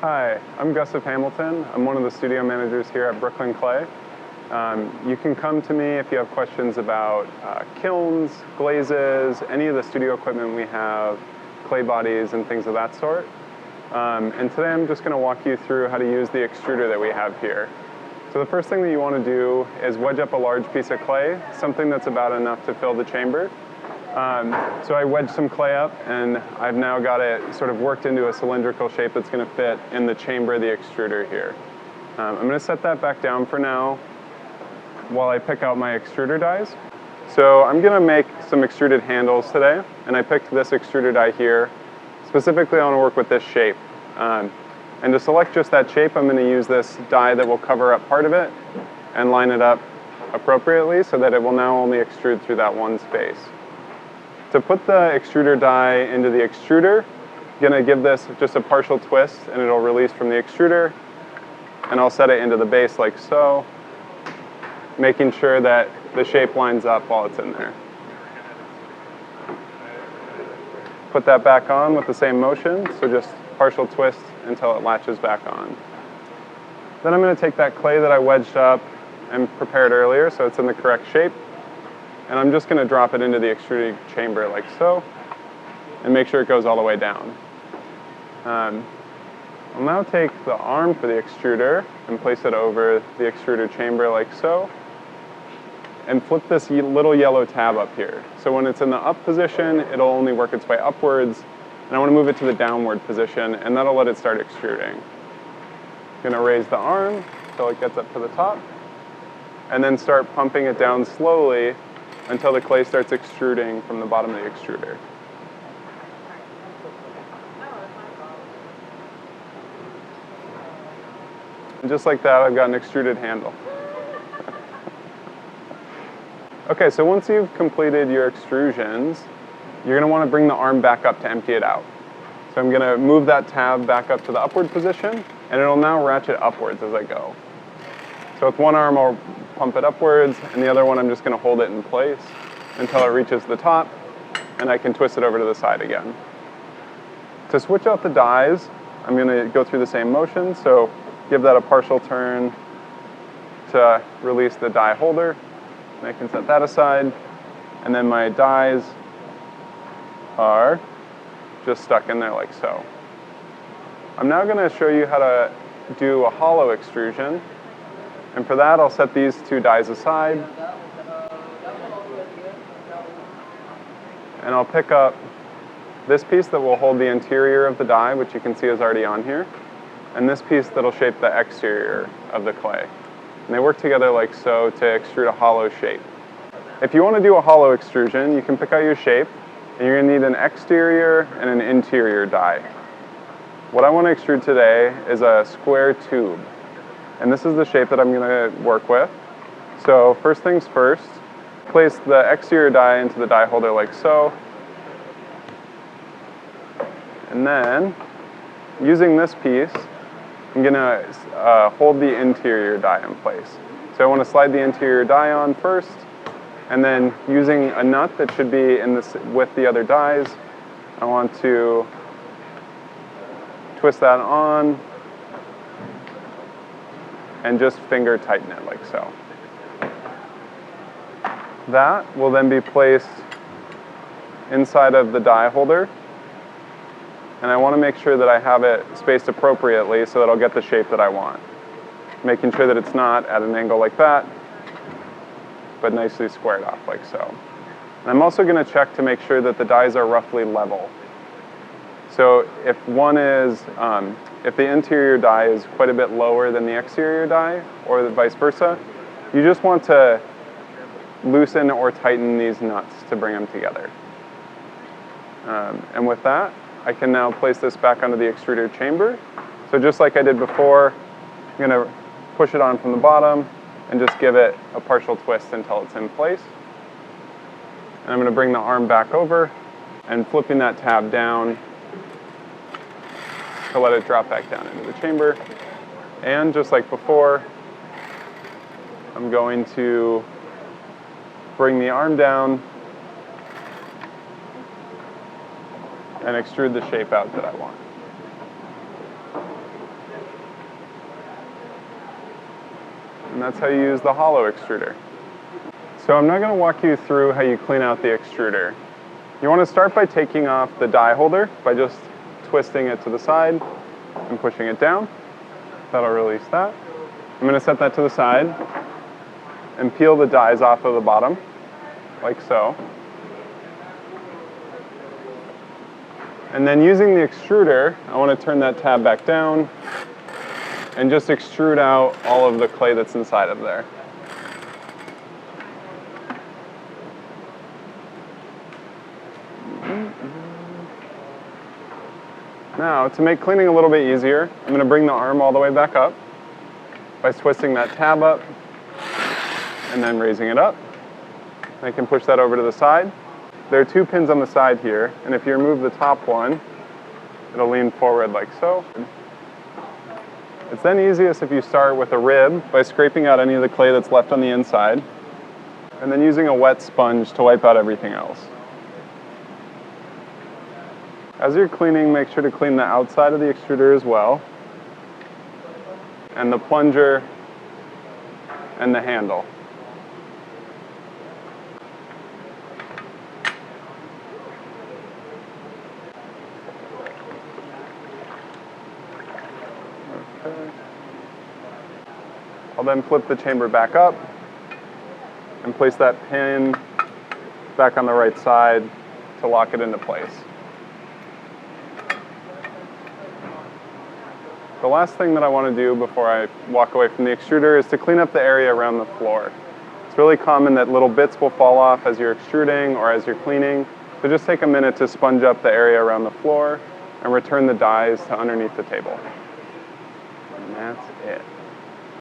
Hi, I'm Gustav Hamilton. I'm one of the studio managers here at BKLYN CLAY. You can come to me if you have questions about kilns, glazes, any of the studio equipment we have, clay bodies and things of that sort. And today I'm just going to walk you through how to use the extruder that we have here. So the first thing that you want to do is wedge up a large piece of clay, something that's about enough to fill the chamber. So I wedged some clay up and I've now got it sort of worked into a cylindrical shape that's going to fit in the chamber of the extruder here. I'm going to set that back down for now while I pick out my extruder dies. So I'm going to make some extruded handles today, and I picked this extruder die here. Specifically, I want to work with this shape. And to select just that shape, I'm going to use this die that will cover up part of it and line it up appropriately so that it will now only extrude through that one space. To put the extruder die into the extruder, I'm going to give this just a partial twist and it'll release from the extruder, and I'll set it into the base like so, making sure that the shape lines up while it's in there. Put that back on with the same motion, so just partial twist until it latches back on. Then I'm going to take that clay that I wedged up and prepared earlier so it's in the correct shape, and I'm just going to drop it into the extruding chamber like so, and make sure it goes all the way down. I'll now take the arm for the extruder and place it over the extruder chamber like so, and flip this little yellow tab up here. So when it's in the up position, it'll only work its way upwards, and I want to move it to the downward position, and that'll let it start extruding. I'm going to raise the arm until it gets up to the top, and then start pumping it down slowly until the clay starts extruding from the bottom of the extruder. And just like that, I've got an extruded handle. Okay, so once you've completed your extrusions, you're going to want to bring the arm back up to empty it out. So I'm going to move that tab back up to the upward position, and it'll now ratchet upwards as I go. So with one arm I'll pump it upwards, and the other one I'm just going to hold it in place until it reaches the top, and I can twist it over to the side again. To switch out the dies, I'm going to go through the same motion, so give that a partial turn to release the die holder. And I can set that aside, and then my dies are just stuck in there like so. I'm now going to show you how to do a hollow extrusion, and for that I'll set these two dies aside, and I'll pick up this piece that will hold the interior of the die, which you can see is already on here, and this piece that'll shape the exterior of the clay. And they work together like so to extrude a hollow shape. If you want to do a hollow extrusion, you can pick out your shape, and you're going to need an exterior and an interior die. What I want to extrude today is a square tube, and this is the shape that I'm going to work with. So first things first, place the exterior die into the die holder like so, and then using this piece, I'm going to hold the interior die in place. So I want to slide the interior die on first, and then using a nut that should be in this with the other dies, I want to twist that on and just finger tighten it like so. That will then be placed inside of the die holder, and I want to make sure that I have it spaced appropriately so that I'll get the shape that I want. Making sure that it's not at an angle like that, but nicely squared off like so. And I'm also going to check to make sure that the dies are roughly level. So if one is, if the interior die is quite a bit lower than the exterior die, or vice versa, you just want to loosen or tighten these nuts to bring them together. And with that, I can now place this back onto the extruder chamber. So just like I did before, I'm going to push it on from the bottom and just give it a partial twist until it's in place. And I'm going to bring the arm back over and flipping that tab down to let it drop back down into the chamber. And just like before, I'm going to bring the arm down and extrude the shape out that I want. and that's how you use the hollow extruder. So I'm now going to walk you through how you clean out the extruder. You want to start by taking off the die holder by just twisting it to the side and pushing it down. That'll release that. I'm going to set that to the side and peel the dies off of the bottom, like so. And then using the extruder, I want to turn that tab back down and just extrude out all of the clay that's inside of there. Now, to make cleaning a little bit easier, I'm going to bring the arm all the way back up by twisting that tab up and then raising it up. I can push that over to the side. There are 2 pins on the side here, and if you remove the top one, it'll lean forward like so. It's then easiest if you start with a rib by scraping out any of the clay that's left on the inside, and then using a wet sponge to wipe out everything else. As you're cleaning, make sure to clean the outside of the extruder as well, and the plunger and the handle. Okay. I'll then flip the chamber back up and place that pin back on the right side to lock it into place. The last thing that I want to do before I walk away from the extruder is to clean up the area around the floor. It's really common that little bits will fall off as you're extruding or as you're cleaning, so just take a minute to sponge up the area around the floor and return the dies to underneath the table. And that's it.